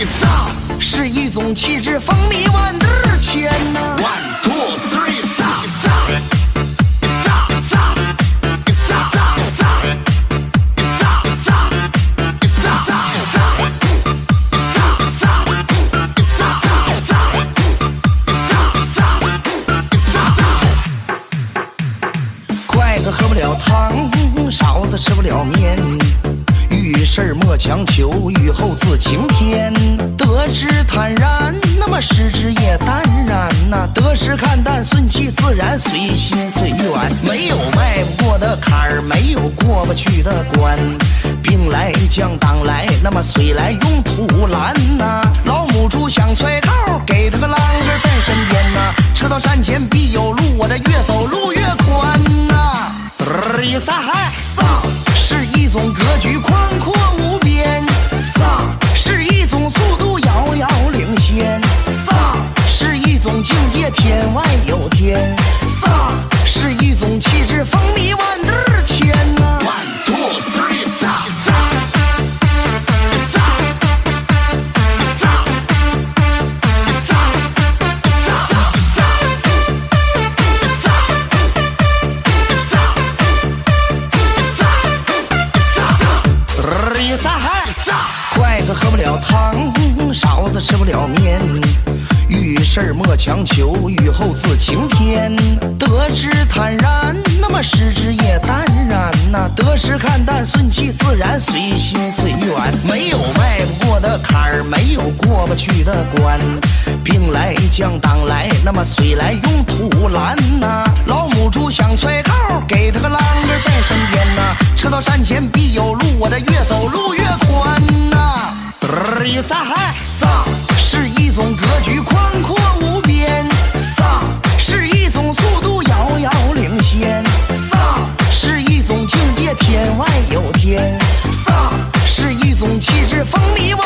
飒是一种气质风靡万德千呐。One two three 筷子喝不了汤，勺子吃不了面。遇事莫强求，遇后自晴天。得之坦然，那么失之也淡然呐。得失看淡，顺其自然，随心随缘。没有迈不过的坎儿，没有过不去的关。兵来将挡来，那么水来用土拦呐。老母猪想踹靠，给他个啷个在身边呐。车到山前必有路，我这越走路越宽呐。飒是一种格局宽阔无边，飒是一种速度遥遥领先，飒是一种境界天外有天，飒是一种气质风靡万德千呐。One two three 筷子喝不了汤，勺子吃不了面。遇事莫强求，遇后自晴天。得之坦然，那么失之也淡然呐。得失看淡，顺其自然，随心随缘。没有迈不过的坎儿，没有过不去的关。兵来将挡来，那么水来用土拦呐。老母猪想踹靠，给他个啷个在身边呐。车到山前必有路，我这越走路越宽呐。飒是一种格局宽阔无边，飒是一种速度遥遥领先，飒是一种境界天外有天，飒是一种气质风靡万